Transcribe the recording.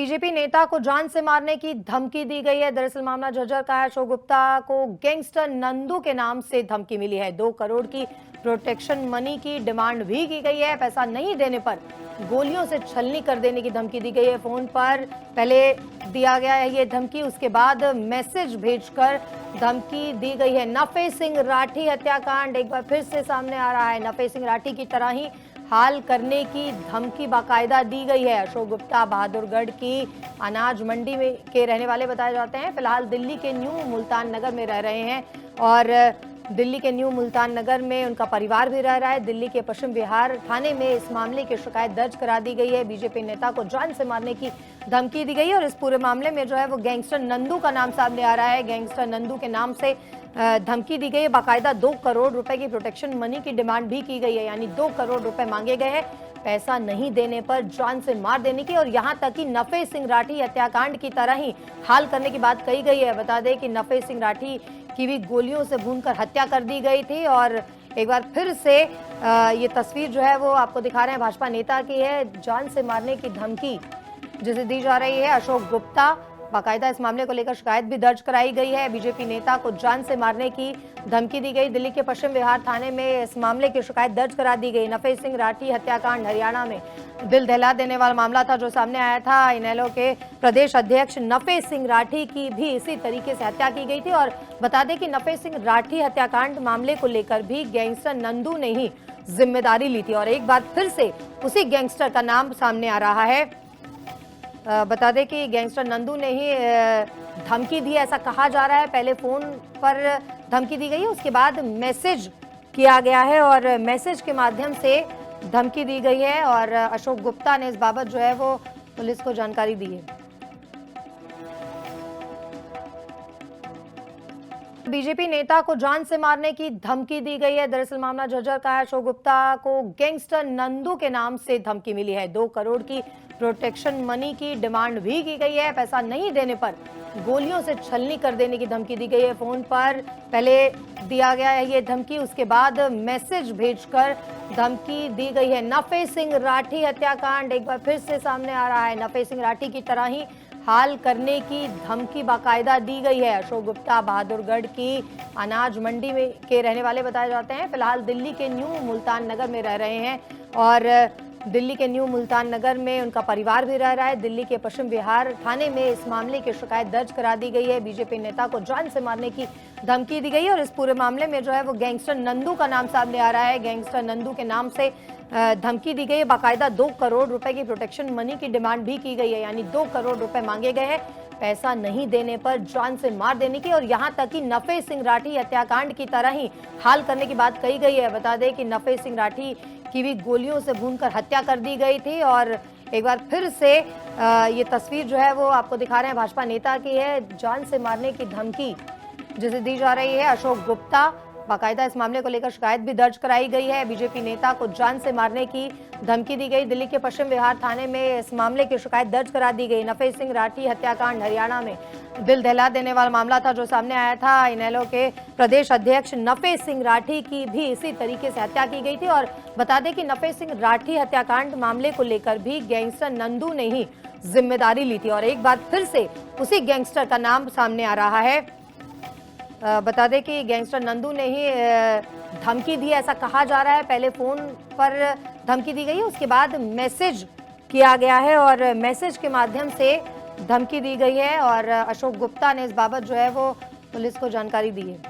BJP नेता को जान से मारने की धमकी दी गई है। दरअसल मामला झज्जर का है। अशोक गुप्ता को गैंगस्टर नंदू के नाम से धमकी मिली है। 2 करोड़ की प्रोटेक्शन मनी की डिमांड भी की गई है। पैसा नहीं देने पर गोलियों से छलनी कर देने की धमकी दी गई है। फोन पर पहले दिया गया है ये धमकी, उसके बाद मैसेज भेजकर धमकी दी गई है। नफे सिंह राठी हत्याकांड एक बार फिर से सामने आ रहा है। नफे सिंह राठी की तरह ही हाल करने की धमकी बाकायदा दी गई है। अशोक गुप्ता बहादुरगढ़ की अनाज मंडी में के रहने वाले बताए जाते हैं। फिलहाल दिल्ली के न्यू मुल्तान नगर में रह रहे हैं और दिल्ली के न्यू मुल्तान नगर में उनका परिवार भी रह रहा है। दिल्ली के पश्चिम विहार थाने में इस मामले की शिकायत दर्ज करा दी गई है। बीजेपी नेता को जान से मारने की धमकी दी गई है और इस पूरे मामले में जो है वो गैंगस्टर नंदू का नाम सामने आ रहा है। गैंगस्टर नंदू के नाम से धमकी दी गई है। बाकायदा 2 करोड़ रुपए की प्रोटेक्शन मनी की डिमांड भी की गई है, यानी 2 करोड़ रुपए मांगे गए हैं पैसा नहीं देने पर जान से मार देने की। और यहां तक कि नफे सिंह राठी हत्याकांड की तरह ही हाल करने की बात कही गई है। बता दें कि नफे सिंह राठी की भी गोलियों से भूनकर हत्या कर दी गई थी। और एक बार फिर से ये तस्वीर जो है वो आपको दिखा रहे हैं, भाजपा नेता की है। जान से मारने की धमकी जिसे दी जा रही है अशोक गुप्ता, बाकायदा इस मामले को लेकर शिकायत भी दर्ज कराई गई है। बीजेपी नेता को जान से मारने की धमकी दी गई। दिल्ली के पश्चिम विहार थाने में इस मामले की शिकायत दर्ज करा दी गई। नफे सिंह राठी हत्याकांड हरियाणा में दिल दहला देने वाला मामला था जो सामने आया था। इनेलो के प्रदेश अध्यक्ष नफे सिंह राठी की भी इसी तरीके से हत्या की गई थी। और बता दें कि नफे सिंह राठी हत्याकांड मामले को लेकर भी गैंगस्टर नंदू ने ही जिम्मेदारी ली थी और एक बार फिर से उसी गैंगस्टर का नाम सामने आ रहा है। बता दें कि गैंगस्टर नंदू ने ही धमकी दी, ऐसा कहा जा रहा है। पहले फोन पर धमकी दी गई है, उसके बाद मैसेज किया गया है और मैसेज के माध्यम से धमकी दी गई है। और अशोक गुप्ता ने इस बाबत जो है वो पुलिस को जानकारी दी है। बीजेपी नेता को जान से मारने की धमकी दी गई है। दरअसल मामला झज्जर का है। अशोक गुप्ता को गैंगस्टर नंदू के नाम से धमकी मिली है। 2 करोड़ की प्रोटेक्शन मनी की डिमांड भी की गई है। पैसा नहीं देने पर गोलियों से छलनी कर देने की धमकी दी गई है। फोन पर पहले दिया गया है ये धमकी, उसके बाद मैसेज भेजकर धमकी दी गई है। नफे सिंह राठी हत्याकांड एक बार फिर से सामने आ रहा है। नफे सिंह राठी की तरह ही हाल करने की धमकी बाकायदा दी गई है। अशोक गुप्ता बहादुरगढ़ की अनाज मंडी में के रहने वाले बताए जाते हैं। फिलहाल दिल्ली के न्यू मुल्तान नगर में रह रहे हैं और दिल्ली के न्यू मुल्तान नगर में उनका परिवार भी रह रहा है। दिल्ली के पश्चिम विहार थाने में इस मामले की शिकायत दर्ज करा दी गई है। बीजेपी नेता को जान से मारने की धमकी दी गई है और इस पूरे मामले में जो है वो गैंगस्टर नंदू का नाम सामने आ रहा है। गैंगस्टर नंदू के नाम से धमकी दी गई है। बाकायदा 2 करोड़ रुपए की प्रोटेक्शन मनी की डिमांड भी की गई है, यानी 2 करोड़ रुपए मांगे गए हैं पैसा नहीं देने पर जान से मार देने की। और यहां तक कि नफे सिंह राठी हत्याकांड की तरह ही हाल करने की बात कही गई है। बता दें कि नफे सिंह राठी की भी गोलियों से भूनकर हत्या कर दी गई थी। और एक बार फिर से ये तस्वीर जो है वो आपको दिखा रहे हैं, भाजपा नेता की है। जान से मारने की धमकी जिसे दी जा रही है अशोक गुप्ता, बाकायदा इस मामले को लेकर शिकायत भी दर्ज कराई गई है। बीजेपी नेता को जान से मारने की धमकी दी गई। दिल्ली के पश्चिम विहार थाने में इस मामले की शिकायत दर्ज करा दी गई। नफे सिंह राठी हत्याकांड हरियाणा में दिल दहला देने वाला मामला था जो सामने आया था। इनेलो के प्रदेश अध्यक्ष नफे सिंह राठी की भी इसी तरीके से हत्या की गई थी। और बता दें कि नफे सिंह राठी हत्याकांड मामले को लेकर भी गैंगस्टर नंदू ने ही जिम्मेदारी ली थी और एक बार फिर से उसी गैंगस्टर का नाम सामने आ रहा है। बता दें कि गैंगस्टर नंदू ने ही धमकी दी, ऐसा कहा जा रहा है। पहले फोन पर धमकी दी गई है, उसके बाद मैसेज किया गया है और मैसेज के माध्यम से धमकी दी गई है। और अशोक गुप्ता ने इस बाबत जो है वो पुलिस को जानकारी दी है।